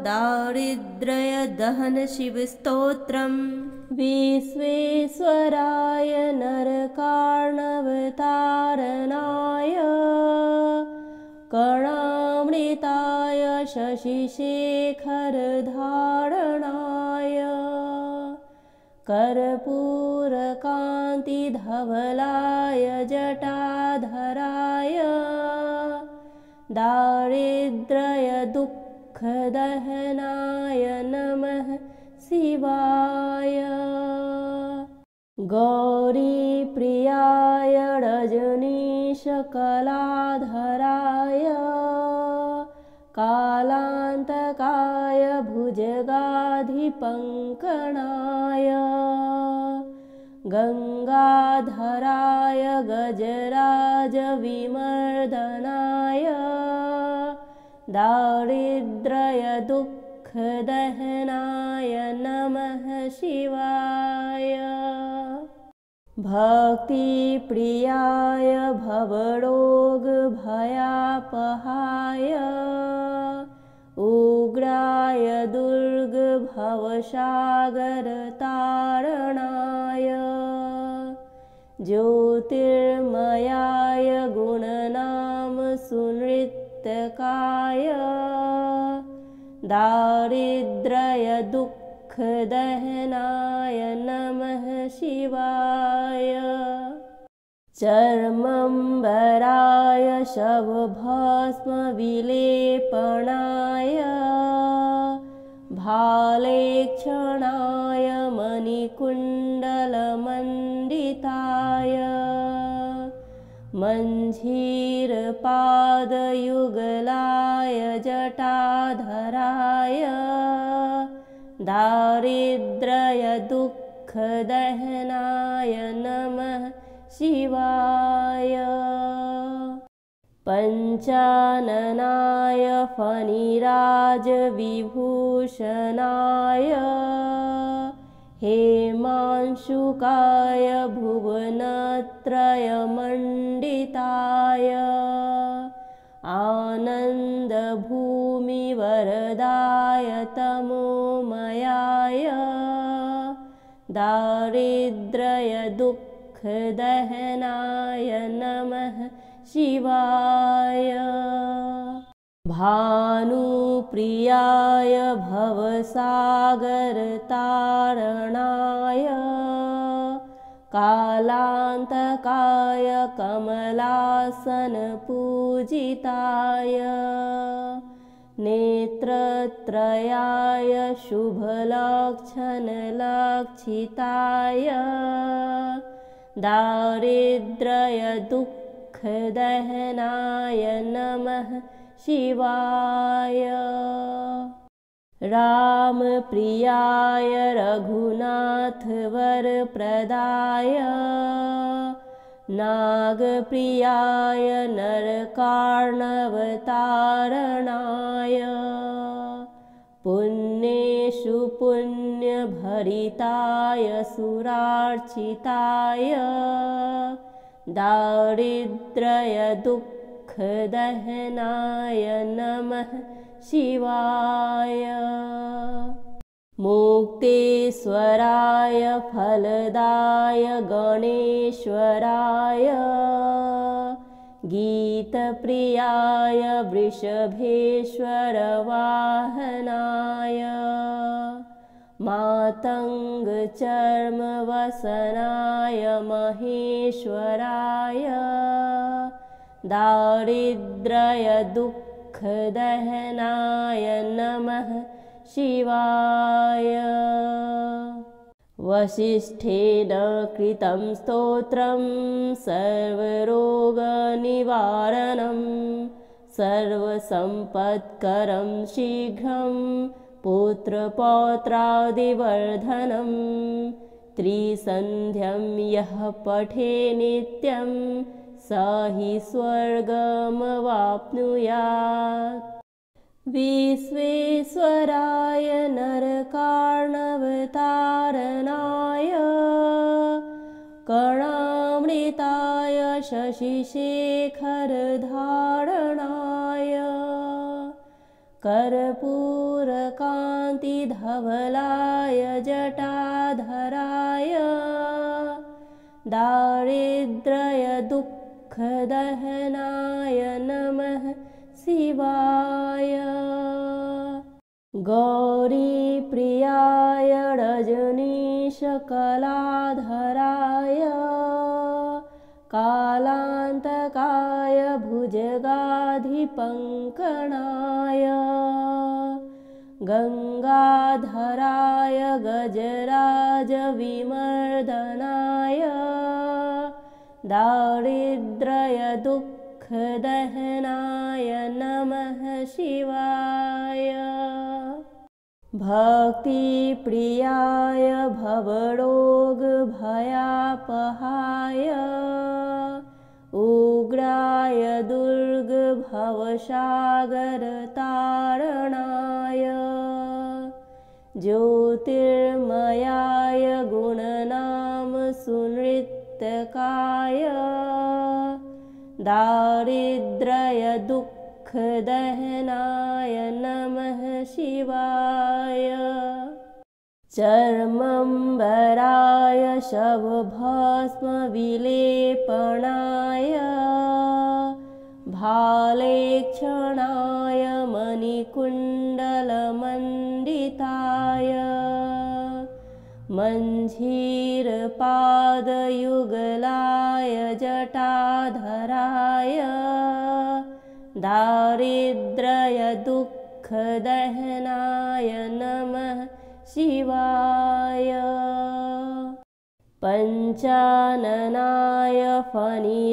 दारिद्र्यदहनशिवस्तोत्रम् विश्वेश्वराय नरकार्णवतारणाय कर्णामृताय शशिशेखरधारणाय कर्पूरकान्तिधवलाय जटाधराय दारिद्र्यदुःखदहनाय नमः शिवाय गौरीप्रियाय रजनीशकलाधराय कालान्तकाय भुजगाधिपङ्कणाय गङ्गाधराय गजराजविमर्दनाय दारिद्र्यदुःखदहनाय नमः शिवाय भक्तिप्रियाय भवरोगभयापहाय उग्राय दुर्गभवसागरतारणाय ज्योतिर्मयाय गुणनामसुनृत्तकाय दारिद्र्यदुःखदहनाय नमः शिवाय चर्मम्बराय शवभस्मविलेपणाय भालेक्षणाय मणिकुण्डलमण्डिताय मञ्जीरपादयुगलाय जटाधराय दारिद्र्यदुःखदहनाय नमः शिवाय पञ्चाननाय फणिराजविभूषणाय हेमांशुकाय भुवनत्रयमण्डिताय आनन्दभूमिवरदाय तमोमयाय दारिद्र्यदुःखदहनाय नमः शिवाय भानुप्रियाय भवसागरतारणाय कालान्तकाय कमलासनपूजिताय नेत्रत्रयाय शुभलक्षणलक्षिताय दारिद्र्यदुःखदहनाय नमः शिवाय रामप्रियाय रघुनाथवरप्रदाय नागप्रियाय नरकार्णवतारणाय पुण्येषु पुण्यभरिताय सुरार्चिताय दारिद्र्यदुःखदहनाय नमः शिवाय मुक्तेश्वराय फलदाय गणेश्वराय गीतप्रियाय वृषभेश्वरवाहनाय मातङ्गचर्मवसनाय महेश्वराय दारिद्र्यदुःखदहनाय नमः शिवाय वसिष्ठेन कृतं स्तोत्रं सर्वरोगनिवारणं सर्वसम्पत्करं शीघ्रं पुत्रपौत्रादिवर्धनं त्रिसन्ध्यं यः पठे नित्यं स हि स्वर्गमवाप्नुयात् विश्वेश्वराय नरकार्णवतारणाय कर्णामृताय शशिशेखरधारणाय कर्पूर कर्पूरकान्तिधवलाय जटाधराय दारिद्र्यदुःखदहनाय नमः शिवाय। गौरीप्रियाय रजनीशकलाधराय कालान्तकाय भुजगाधिपङ्कणाय गङ्गाधराय गजराजविमर्दनाय दारिद्र्यदुःखदहनाय नमः शिवाय। भक्तिप्रियाय भवरोगभयापहाय उग्राय दुर्गभवसागरतारणाय ज्योतिर्मयाय गुणनामसुनृत्तकाय दारिद्र्यदुःखदहनाय नमः शिवाय। चर्मम्बराय शवभस्मविलेपनाय भालेक्षणाय मणिकुण्डलमण्डिताय मञ्जीरपादयुगलाय जटाधराय दारिद्र्यदुःखदहनाय नमः शिवाय। पञ्चाननाय फणिराजविभूषणाय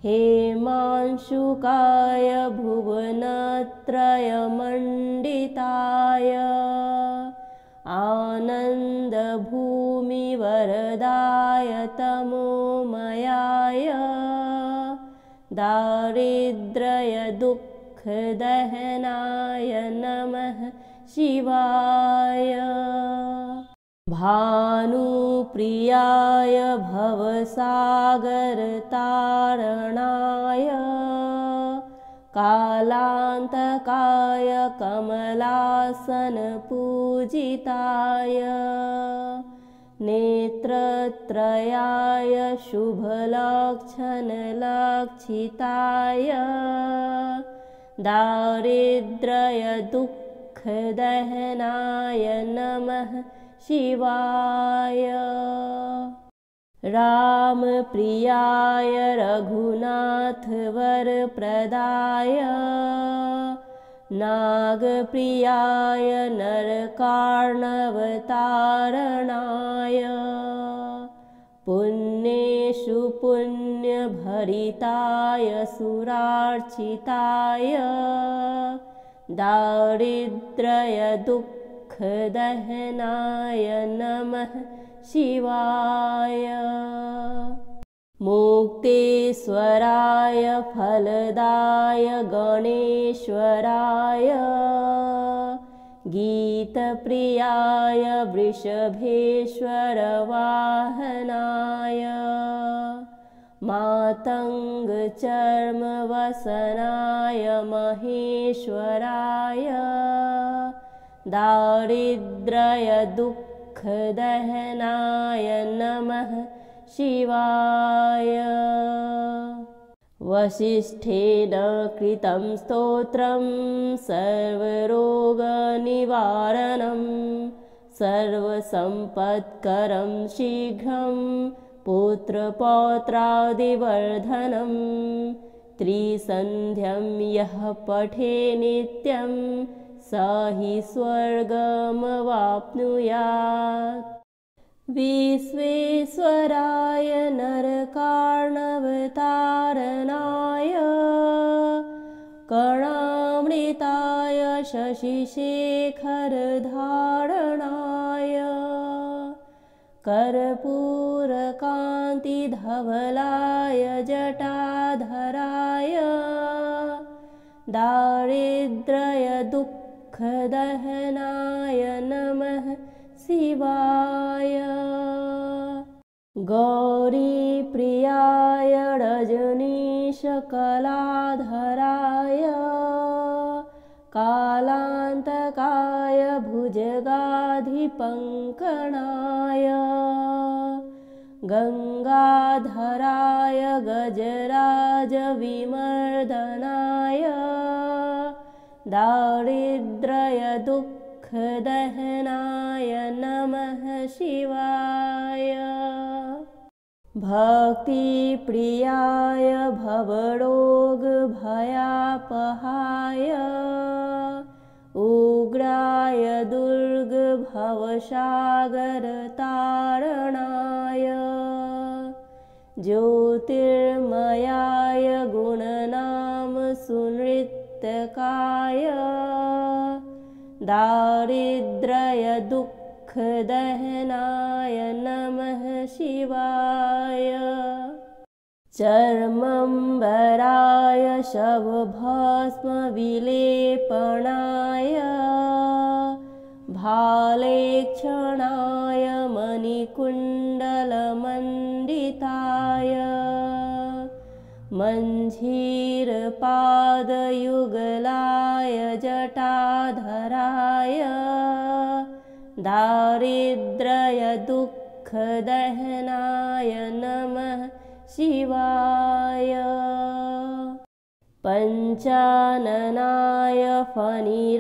हेमांशुकाय भुवनत्रयमण्डिताय आनन्दभूमिवरदाय तमोमयाय दारिद्र्यदुःखदहनाय नमः शिवाय। भानुप्रियाय भवसागरतारणाय कालान्तकाय कमलासनपूजिताय नेत्रत्रयाय शुभलक्षणलक्षिताय दारिद्र्यदुःखदहनाय नमः शिवाय। रामप्रियाय रघुनाथवरप्रदाय नागप्रियाय नरकार्णवतारणाय पुण्येषु पुण्यभरिताय सुरार्चिताय दारिद्र्यदुःखदहनाय नमः शिवाय। मुक्तेश्वराय फलदाय गणेश्वराय गीतप्रियाय वृषभेश्वरवाहनाय मातङ्गचर्मवसनाय महेश्वराय दारिद्र्यदुःखदहनाय नमः शिवाय। वसिष्ठेन कृतं स्तोत्रं सर्वरोगनिवारणं सर्वसम्पत्करं शीघ्रं पुत्रपौत्रादिवर्धनं त्रिसन्ध्यं यः पठे नित्यं स हि स्वर्गमवाप्नुयात्। विश्वेश्वराय नरकार्णवतारणाय कर्णामृताय शशिशेखरधारणाय कर्पूरकान्तिधवलाय जटाधराय दारिद्र्यदुःखदहनाय नमः शिवाय। गौरीप्रियाय रजनीशकलाधराय शकलाधराय कालान्तकाय भुजगाधिपङ्कणाय गङ्गाधराय गजराजविमर्दनाय दारिद्र्यदुःखदहनाय नमः शिवाय भक्तिप्रियाय भवरोगभयापहाय उग्राय दुर्गभवसागरतारणाय ज्योतिर्मयाय गुणनामसुनृत्तकाय दारिद्र्यदुःखदहनाय नमः शिवाय चर्मम्बराय शवभस्मविलेपणाय भालेक्षणाय मणिकुण्डलमण्डिताय मञ्जीरपादयुगलाय जटाधराय दारिद्र्यदुःखदहनाय नमः शिवाय पञ्चाननाय फणिराजविभूषणाय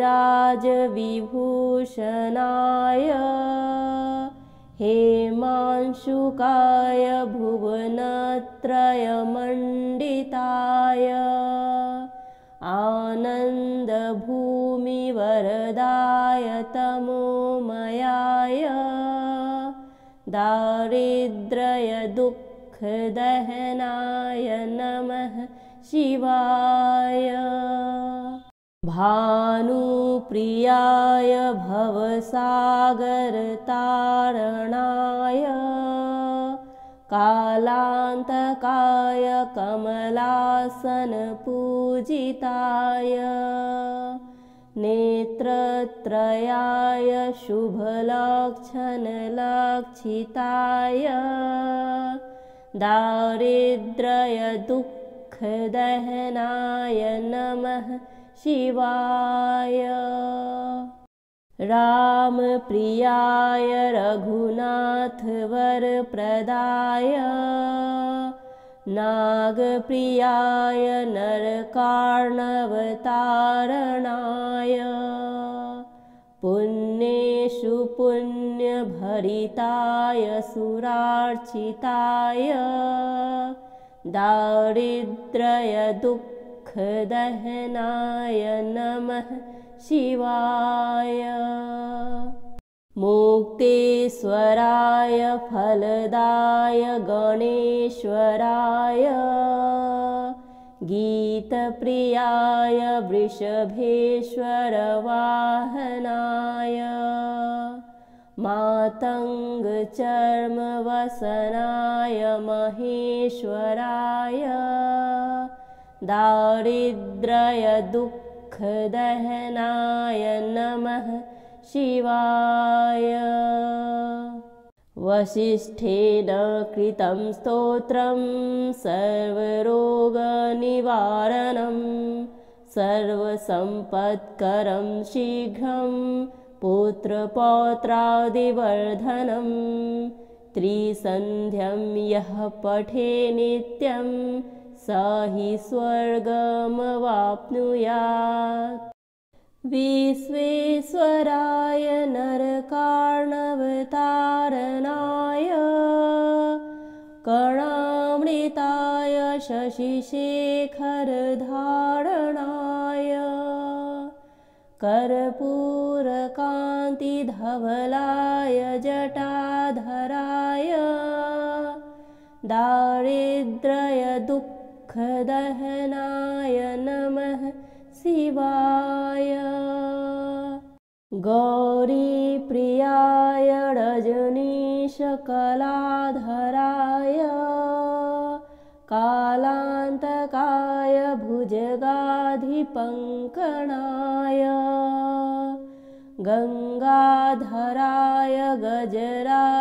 हेमांशुकाय भुवनत्रयमण्डिताय आनन्दभूमिवरदाय तमोमयाय दारिद्र्यदुःखदहनाय नमः शिवाय भानुप्रियाय भवसागरतारणाय कालान्तकाय कमलासनपूजिताय नेत्रत्रयाय शुभलक्षणलक्षिताय दारिद्र्यदुःखदहनाय नमः शिवाय रामप्रियाय रघुनाथवरप्रदाय नागप्रियाय नरकार्णवतारणाय पुण्येषु पुण्यभरिताय सुरार्चिताय दारिद्र्यदुःखदहनाय नमः शिवाय मुक्तेश्वराय फलदाय गणेश्वराय गीतप्रियाय वृषभेश्वरवाहनाय मातङ्गचर्मवसनाय महेश्वराय दारिद्र्यदुःखदहनाय नमः शिवाय वसिष्ठेन कृतं स्तोत्रं सर्वरोगनिवारणं सर्वसम्पत्करं शीघ्रं पुत्रपौत्रादिवर्धनं त्रिसन्ध्यं यः पठे नित्यं स हि स्वर्गमवाप्नुयात् विश्वेश्वराय नरकार्णवतारणाय कर्णामृताय शशिशेखरधारणाय कर्पूरकान्तिधवलाय जटाधराय दारिद्र्यदुःखदहनाय नमः शिवाय गौरीप्रियाय रजनीशकलाधराय कालान्तकाय भुजगाधिपङ्कणाय गङ्गाधराय गजराजविमर्दनाय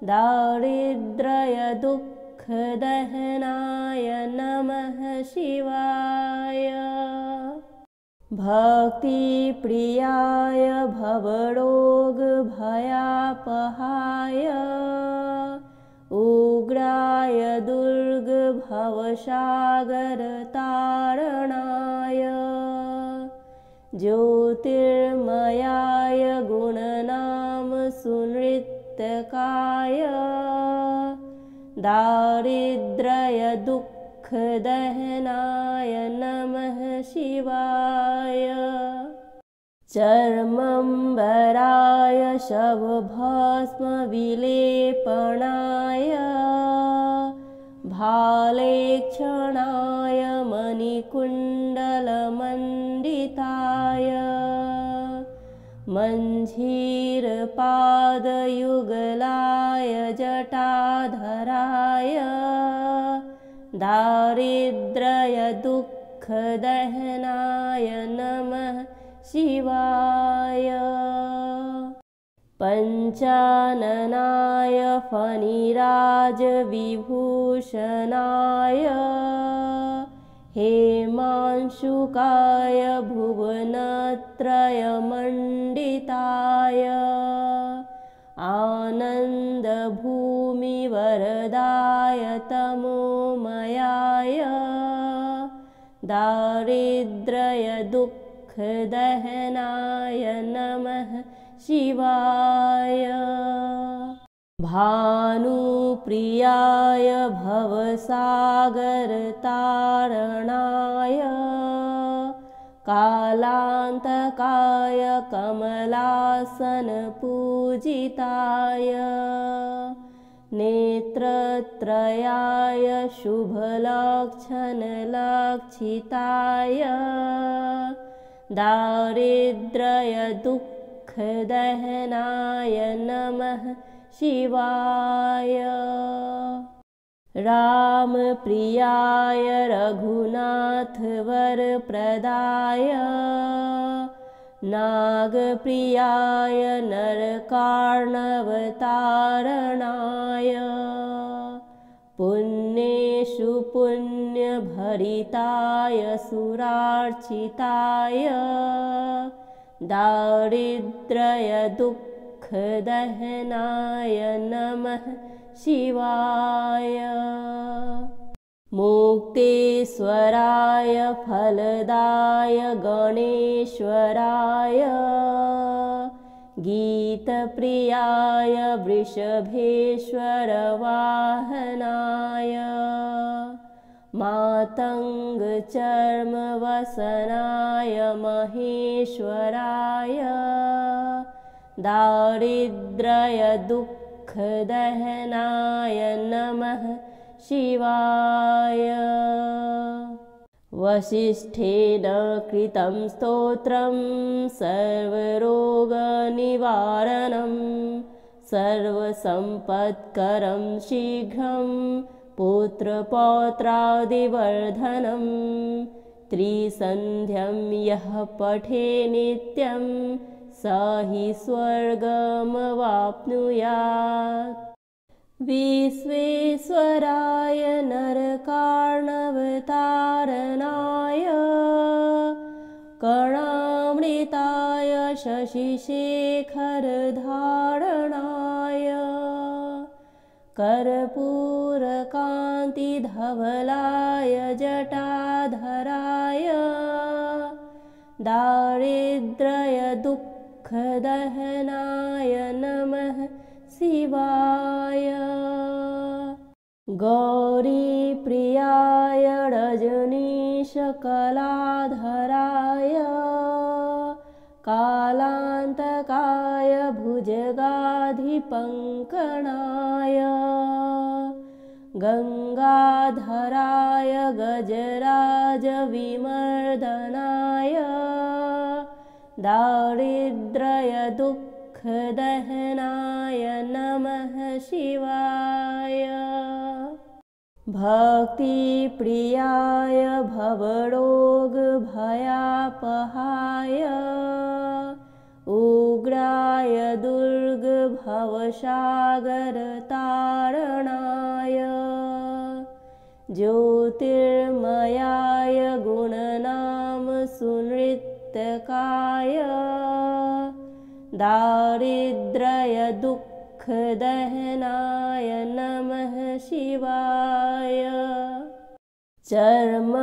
दारिद्र्यदुःखदहनाय नमः शिवाय। भक्तिप्रियाय भवरोगभयापहाय उग्राय दुर्गभवसागरतारणाय ज्योतिर्मयाय गुणनाम सुनृत्यकाय दारिद्र्यदुःखदहनाय नमः शिवाय। चर्मम्बराय शवभस्मविलेपनाय भालेक्षणाय मणिकुण्डलमण्डिताय मञ्जीरपादयुगलाय जटाधराय दारिद्र्यदुःखदहनाय नमः शिवाय। पञ्चाननाय फणिराजविभूषणाय हेमांशुकाय भुवनत्रयमण्डिताय आनन्दभूमिवरदाय तमोमयाय दारिद्र्यदुःखदहनाय नमः शिवाय। भानुप्रियाय भवसागरतारणाय कालान्तकाय कमलासनपूजिताय नेत्रत्रयाय शुभलक्षणलक्षिताय दारिद्र्यदुःखदहनाय नमः शिवाय। रामप्रियाय रघुनाथवरप्रदाय नागप्रियाय नरकार्णवतारणाय पुण्येषु पुण्यभरिताय सुरार्चिताय दारिद्र्यदुःखदहनाय नमः शिवाय। मुक्तेश्वराय फलदाय गणेश्वराय गीतप्रियाय वृषभेश्वरवाहनाय मातङ्गचर्मवसनाय महेश्वराय दारिद्र्यदुःखदहनाय नमः शिवाय। वसिष्ठेन कृतं स्तोत्रं सर्वरोगनिवारणं सर्वसम्पत्करं शीघ्रं पुत्रपौत्रादिवर्धनं त्रिसन्ध्यं यः पठे नित्यं स हि स्वर्गमवाप्नुयात्। विश्वेश्वराय नरकार्णवतारणाय कर्णामृताय शशिशेखरधारणाय कर्पूरकान्तिधवलाय जटाधराय दारिद्र्यदुःखदहनाय नमः शिवाय। गौरीप्रियाय रजनीशकलाधराय कालान्तकाय भुजगाधिपङ्कणाय गङ्गाधराय गजराजविमर्दनाय दारिद्र्यदुःखदहनाय नमः शिवाय। भक्तिप्रियाय भवरोगभयापहाय उग्राय दुर्गभवसागरतारणाय ज्योतिर्मयाय गुणनाम सुनृत्तकाय दारिद्र्यदुःखदहनाय नमः शिवाय चर्मम्बराय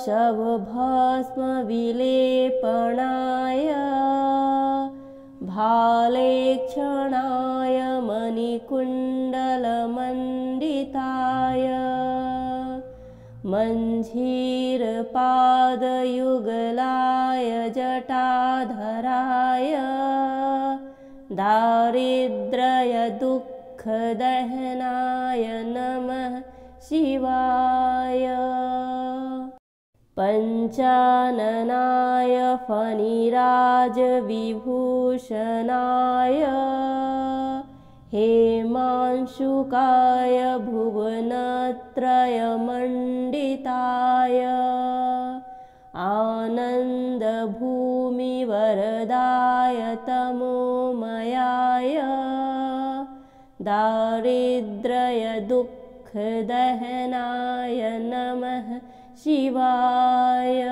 शवभस्मविलेपनाय भालेक्षणाय मणिकुण्डलमण्डिताय मञ्जीरपादयुगलाय जटाधराय दारिद्र्यदुःखदहनाय नमः शिवाय पञ्चाननाय फणिराजविभूषणाय हेमांशुकाय भुवनत्रयमण्डिताय आनन्दभूमिवरदाय तमोमयाय दारिद्र्यदुःखदहनाय नमः शिवाय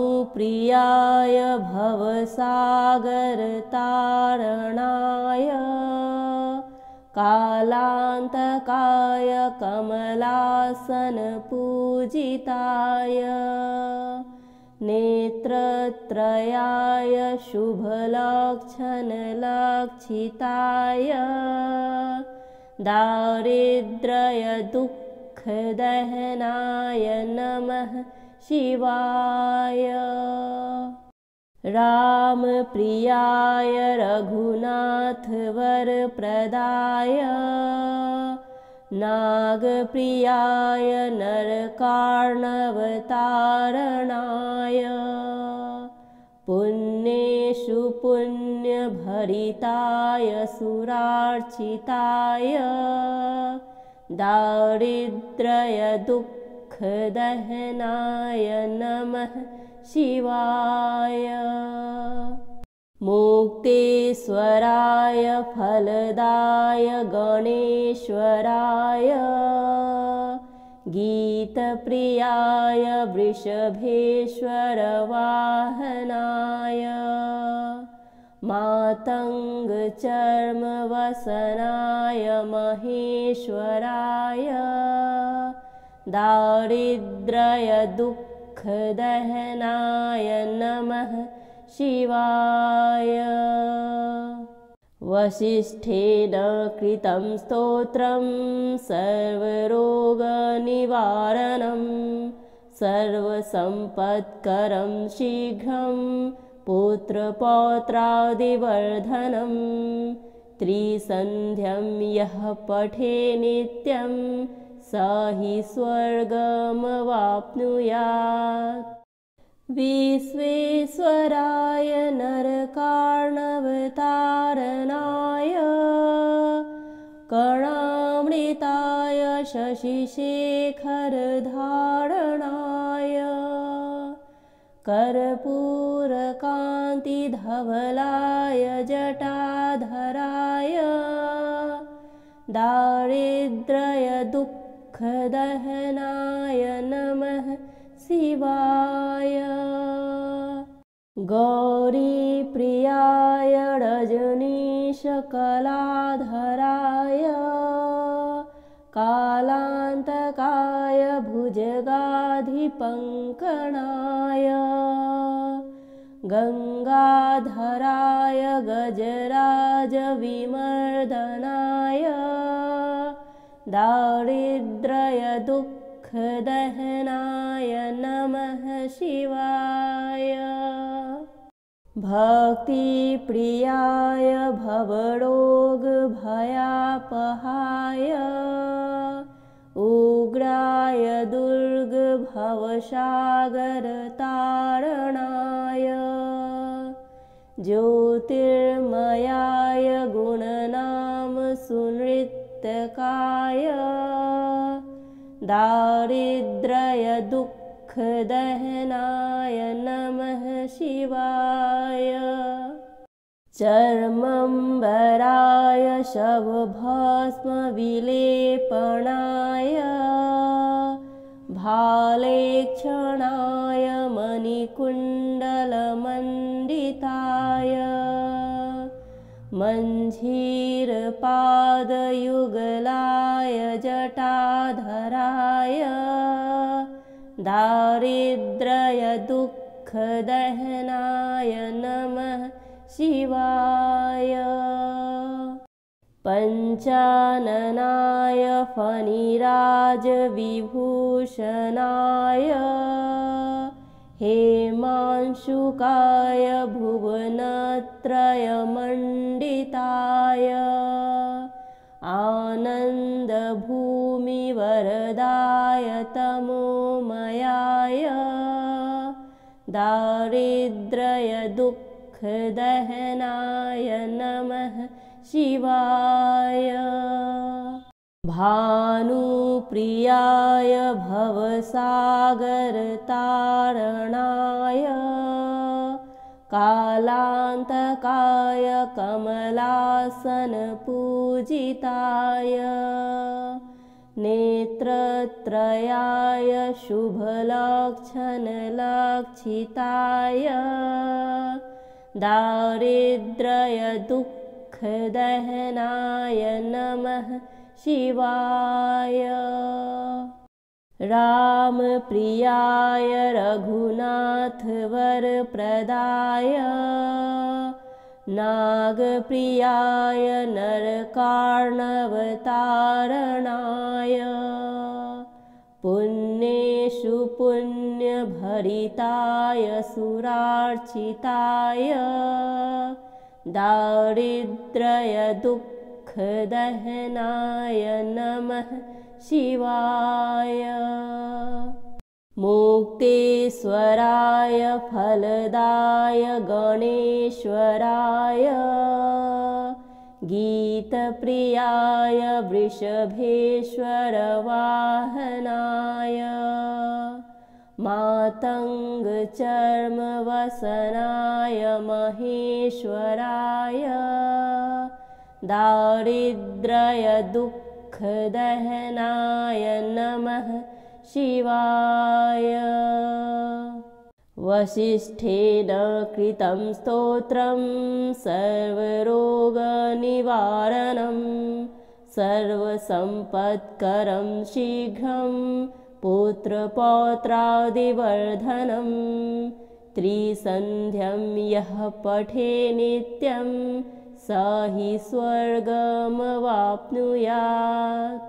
भानुप्रियाय भवसागरतारणाय कालान्तकाय कमलासनपूजिताय नेत्रत्रयाय शुभलक्षणलक्षिताय दारिद्र्यदुःखदहनाय नमः शिवाय रामप्रियाय रघुनाथवरप्रदाय नागप्रियाय नरकार्णवतारणाय पुण्येषु पुण्यभरिताय सुरार्चिताय दारिद्र्यदुःखदहनाय नमः शिवाय मुक्तेश्वराय फलदाय गणेश्वराय गीतप्रियाय वृषभेश्वरवाहनाय मातङ्गचर्मवसनाय महेश्वराय दारिद्र्यदुःखदहनाय नमः शिवाय वसिष्ठेन कृतं स्तोत्रं सर्वरोगनिवारणं सर्वसम्पत्करं शीघ्रं पुत्रपौत्रादिवर्धनं त्रिसन्ध्यं यः पठे नित्यं स हि स्वर्गमवाप्नुयात् विश्वेश्वराय नरकार्णवतारणाय कर्णामृताय शशिशेखरधारणाय कर्पूरकान्तिधवलाय जटाधराय दारिद्र्यदुःखदहनाय नमः शिवाय गौरीप्रियाय रजनीशकलाधराय कालान्तकाय भुजगाधिपङ्कणाय गङ्गाधराय गजराजविमर्दनाय दारिद्र्यदुःखदहनाय नमः शिवाय भक्तिप्रियाय भवरोगभयापहाय उग्राय दुर्गभवसागरतारणाय ज्योतिर्मयाय गुणनाम सुनृत्तकाय दारिद्र्यदुःखदहनाय दुःखदहनाय नमः शिवाय। चर्मम्बराय शवभस्मविलेपनाय भालेक्षणाय मणिकुण्डलमण्डिताय मञ्जीरपादयुगलाय जटाधराय दारिद्र्यदुःखदहनाय नमः शिवाय। पञ्चाननाय फणिराजविभूषणाय हेमांशुकाय भुवनत्रयमण्डिताय आनन्दभूमिवरदाय तमोमयाय दारिद्र्यदुःखदहनाय नमः शिवाय। भानुप्रियाय भवसागरतारणाय कालान्तकाय कमलासनपूजिताय नेत्रत्रयाय शुभलक्षणलक्षिताय दारिद्र्यदुःखदहनाय नमः शिवाय। रामप्रियाय रघुनाथवरप्रदाय नागप्रियाय नरकार्णवतारणाय पुण्येषु पुण्यभरिताय सुरार्चिताय दारिद्र्यदुःखदहनाय नमः शिवाय। मुक्तेश्वराय फलदाय गणेश्वराय गीतप्रियाय वृषभेश्वरवाहनाय मातङ्गचर्मवसनाय महेश्वराय दारिद्र्यदुःखदहनाय नमः शिवाय। वसिष्ठेन कृतं स्तोत्रं सर्वरोगनिवारणं सर्वसम्पत्करं शीघ्रं पुत्रपौत्रादिवर्धनं त्रिसन्ध्यं यः पठे नित्यं स हि स्वर्गमवाप्नुयात्।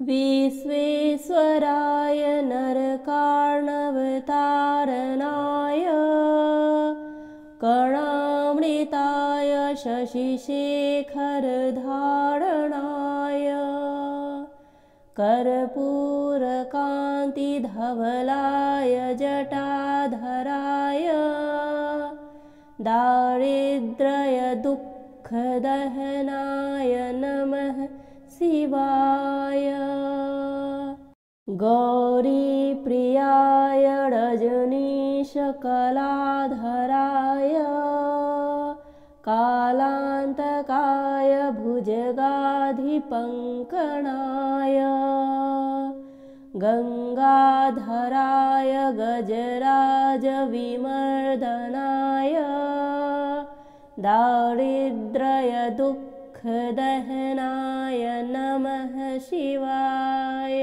विश्वेश्वराय नरकार्णवतारणाय कर्णामृताय शशिशेखरधारणाय कर्पूरकान्तिधवलाय जटाधराय दारिद्र्यदुःखदहनाय नमः शिवाय। गौरीप्रियाय रजनीशकलाधराय कालान्तकाय भुजगाधिपङ्कणाय गङ्गाधराय गजराजविमर्दनाय दारिद्र्यदुःखदहनाय नमः शिवाय।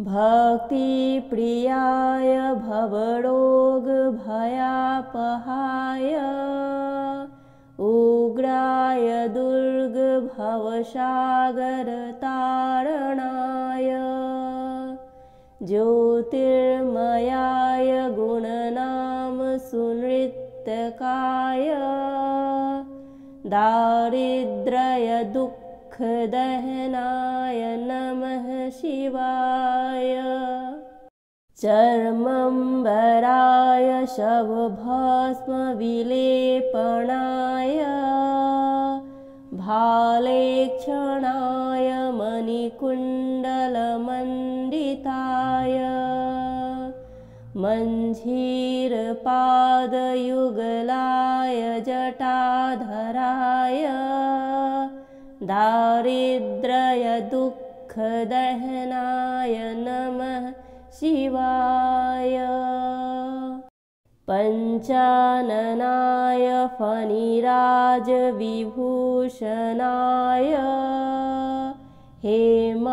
भक्तिप्रियाय भवरोगभयापहाय उग्राय दुर्गभवसागरतारणाय ज्योतिर्मयाय गुणनाम सुनृत्यकाय दारिद्र्यदुःखदहनाय नमः शिवाय। चर्मम्बराय शवभस्मविलेपनाय भालेक्षणाय मणिकुण्डलमण्डिताय मञ्जीरपादयुगलाय जटाधराय दारिद्र्यदुःखदहनाय नमः शिवाय। पञ्चाननाय फणिराजविभूषणाय हेमांशुकाय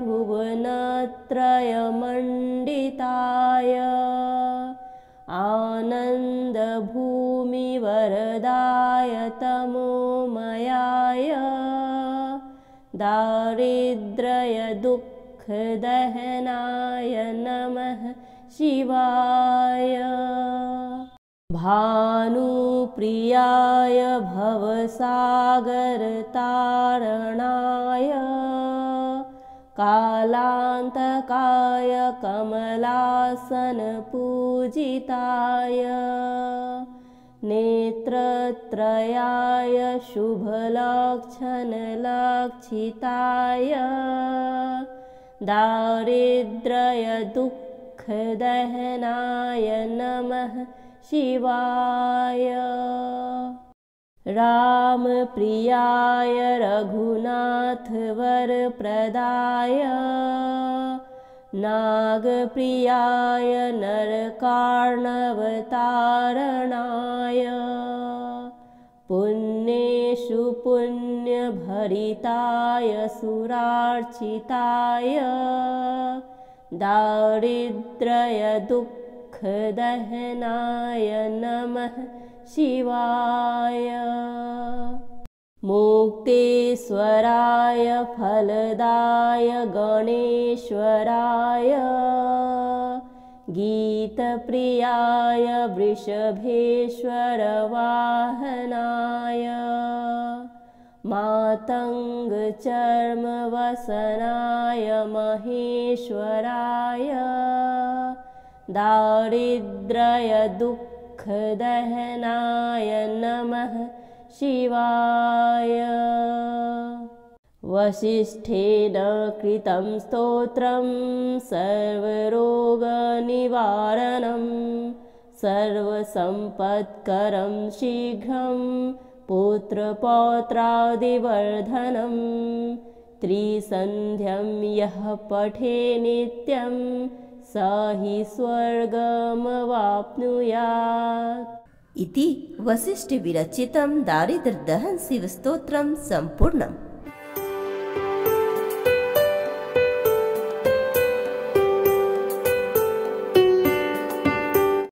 भुवनत्रयमण्डिताय आनन्दभूमिवरदाय तमोमयाय दारिद्र्यदुःखदहनाय नमः शिवाय। भानुप्रियाय भवसागरतारणाय कालान्तकाय कमलासनपूजिताय नेत्रत्रयाय शुभलक्षणलक्षिताय दारिद्र्यदुःखदहनाय नमः शिवाय। रामप्रियाय रघुनाथवरप्रदाय नागप्रियाय नरकार्णवतारणाय पुण्येषु पुण्यभरिताय सुरार्चिताय दारिद्र्यदुःखदहनाय नमः शिवाय। मुक्तेश्वराय फलदाय गणेश्वराय गीतप्रियाय वृषभेश्वरवाहनाय मातङ्गचर्मवसनाय महेश्वराय दारिद्र्यदुःखदहनाय नमः शिवाय। वसिष्ठेन कृतं स्तोत्रं सर्वरोगनिवारणं सर्वसम्पत्करं शीघ्रं पुत्रपौत्रादिवर्धनं त्रिसन्ध्यं यः पठे नित्यं स हि स्वर्गमवाप्नुयात्। इति वसिष्ठविरचितं दारिद्र्यदहन शिवस्तोत्रं सम्पूर्णम्।